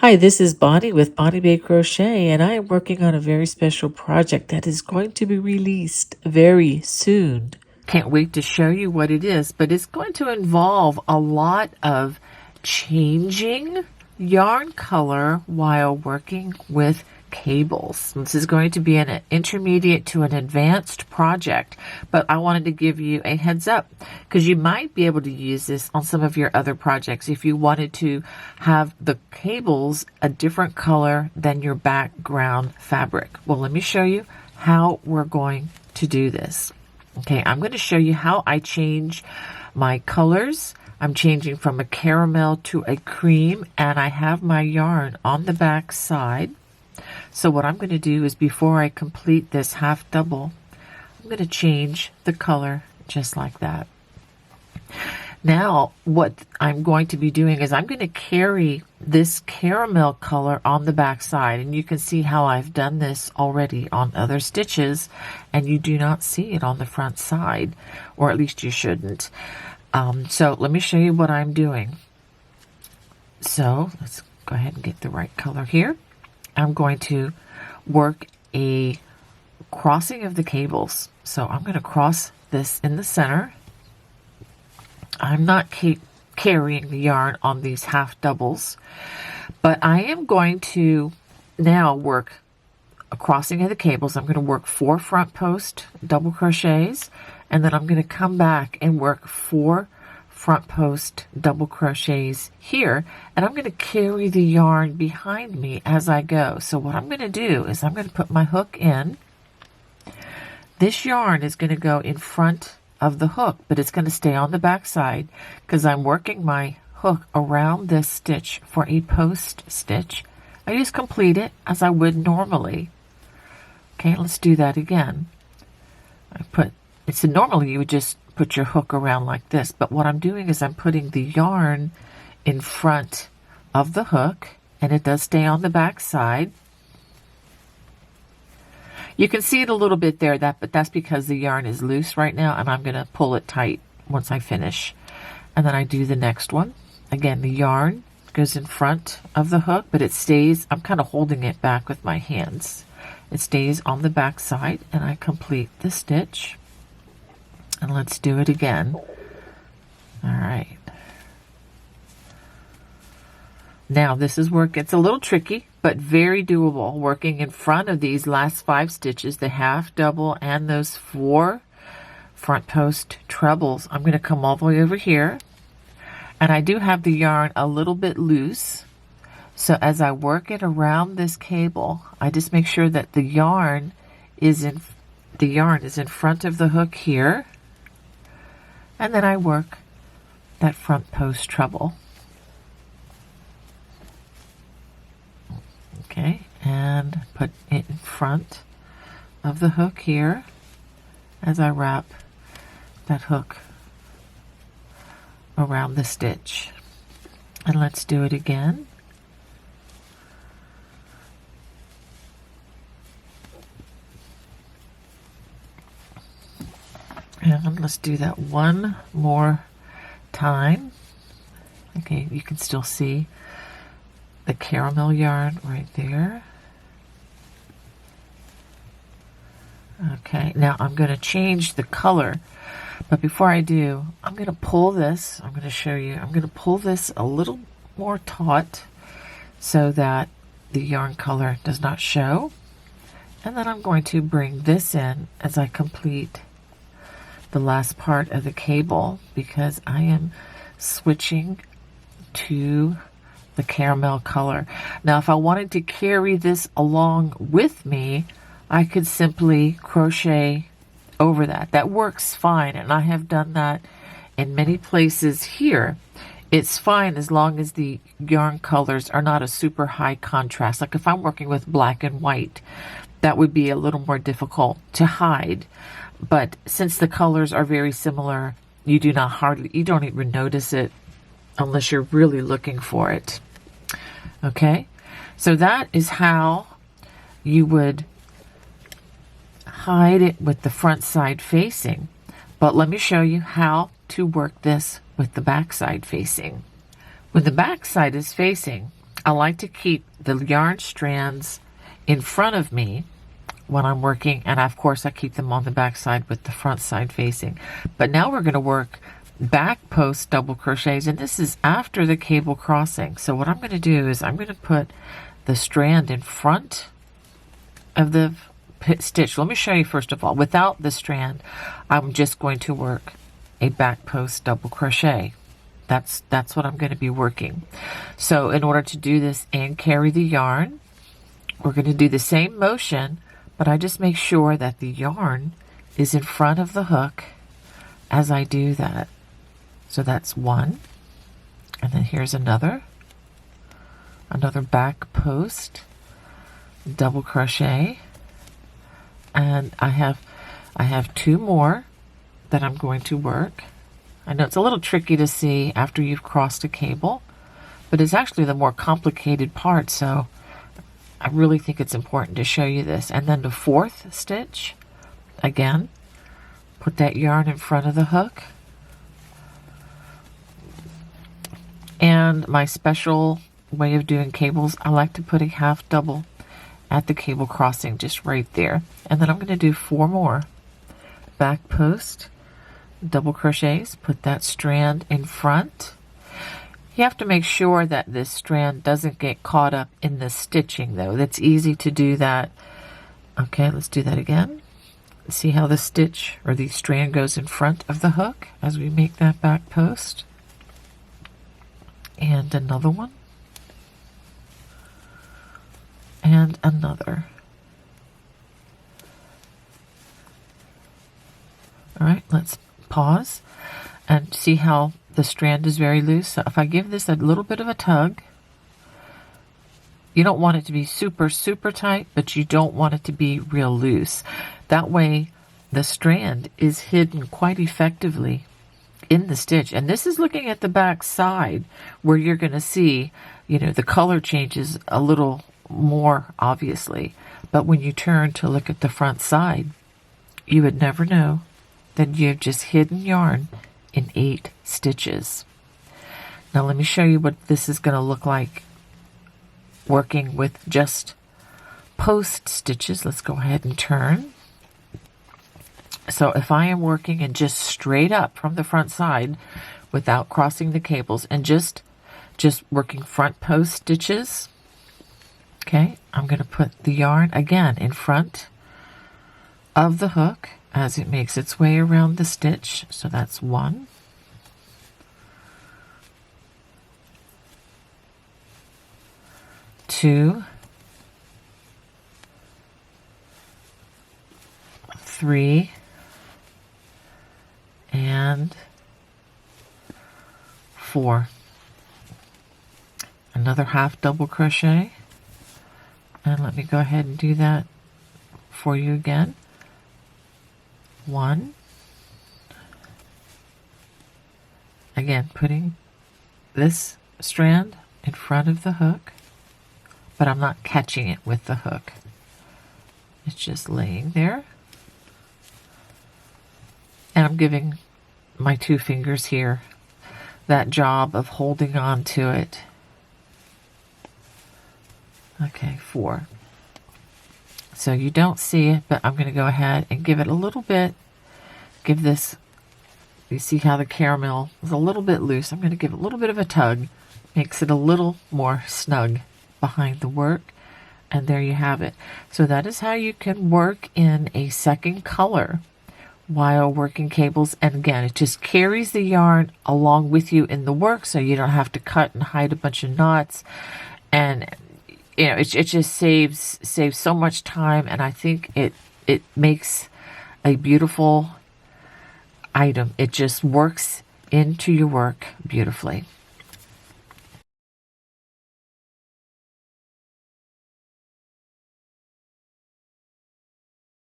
Hi, this is Bonnie with Bonnie Bay Crochet, and I am working on a very special project that is going to be released very soon. Can't wait to show you what it is, but it's going to involve a lot of changing yarn color while working with cables. This is going to be an intermediate to an advanced project, but I wanted to give you a heads up because you might be able to use this on some of your other projects if you wanted to have the cables a different color than your background fabric. Well, let me show you how we're going to do this. Okay, I'm going to show you how I change my colors. I'm changing from a caramel to a cream, and I have my yarn on the back side. So what I'm going to do is, before I complete this half double, I'm going to change the color just like that. Now what I'm going to be doing is I'm going to carry this caramel color on the back side, and you can see how I've done this already on other stitches, and you do not see it on the front side, or at least you shouldn't. So let me show you what I'm doing. So let's go ahead and get the right color here. I'm going to work a crossing of the cables. So I'm going to cross this in the center. I'm not carrying the yarn on these half doubles, but I am going to now work a crossing of the cables. I'm going to work 4 front post double crochets, and then I'm going to come back and work 4 front post double crochets here, and I'm going to carry the yarn behind me as I go. So what I'm going to do is I'm going to put my hook in. This yarn is going to go in front of the hook, but it's going to stay on the back side because I'm working my hook around this stitch for a post stitch. I just complete it as I would normally. Okay, let's do that again. Normally you would just put your hook around like this, but what I'm doing is I'm putting the yarn in front of the hook, and it does stay on the back side. You can see it a little bit there, but that's because the yarn is loose right now, and I'm going to pull it tight once I finish. And then I do the next one. Again, the yarn goes in front of the hook, but it stays, I'm kind of holding it back with my hands. It stays on the back side, and I complete the stitch. And let's do it again. All right. Now this is work. It's a little tricky, but very doable. Working in front of these last 5 stitches, the half double and those 4 front post trebles. I'm going to come all the way over here, and I do have the yarn a little bit loose. So as I work it around this cable, I just make sure that the yarn is in front of the hook here. And then I work that front post treble. Okay, and put it in front of the hook here as I wrap that hook around the stitch. And let's do it again. And let's do that one more time. Okay, you can still see the caramel yarn right there. Okay, now I'm going to change the color, but before I do, I'm going to pull this. I'm going to show you. I'm going to pull this a little more taut so that the yarn color does not show. And then I'm going to bring this in as I complete the last part of the cable, because I am switching to the caramel color. Now if I wanted to carry this along with me, I could simply crochet over that. That works fine, and I have done that in many places here. It's fine as long as the yarn colors are not a super high contrast. Like if I'm working with black and white, that would be a little more difficult to hide. But since the colors are very similar, you don't even notice it unless you're really looking for it. Okay, so that is how you would hide it with the front side facing. But let me show you how to work this with the back side facing. When the back side is facing, I like to keep the yarn strands in front of me when I'm working, and of course I keep them on the back side with the front side facing. But now we're going to work back post double crochets, and this is after the cable crossing. So what I'm going to do is I'm going to put the strand in front of the stitch. Let me show you first of all. Without the strand, I'm just going to work a back post double crochet. That's what I'm going to be working. So in order to do this and carry the yarn, we're going to do the same motion, but I just make sure that the yarn is in front of the hook as I do that. So that's one, and then here's another back post double crochet, and I have two more that I'm going to work. I know it's a little tricky to see after you've crossed a cable, but it's actually the more complicated part, so I really think it's important to show you this. And then the fourth stitch, again, put that yarn in front of the hook. And my special way of doing cables, I like to put a half double at the cable crossing, just right there. And then I'm going to do four more back post double crochets, put that strand in front. You have to make sure that this strand doesn't get caught up in the stitching though. That's easy to do that. Okay, let's do that again. See how the stitch or the strand goes in front of the hook as we make that back post. And another one. And another. All right, let's pause and see how the strand is very loose. So if I give this a little bit of a tug, you don't want it to be super, super tight, but you don't want it to be real loose. That way the strand is hidden quite effectively in the stitch. And this is looking at the back side where you're going to see, you know, the color changes a little more obviously. But when you turn to look at the front side, you would never know that you've just hidden yarn in 8 stitches. Now let me show you what this is going to look like working with just post stitches. Let's go ahead and turn. So if I am working and just straight up from the front side without crossing the cables and just working front post stitches, okay, I'm going to put the yarn again in front of the hook as it makes its way around the stitch. So that's 1, 2, 3, and 4. Another half double crochet, and let me go ahead and do that for you again. 1, again putting this strand in front of the hook, but I'm not catching it with the hook. It's just laying there. And I'm giving my 2 fingers here that job of holding on to it. Okay, 4. So you don't see it, but I'm going to go ahead and give it a little bit. Give this, you see how the caramel is a little bit loose. I'm going to give it a little bit of a tug. Makes it a little more snug behind the work. And there you have it. So that is how you can work in a second color while working cables. And again, it just carries the yarn along with you in the work, so you don't have to cut and hide a bunch of knots. And you know, it just saves so much time, and I think it makes a beautiful item. It just works into your work beautifully.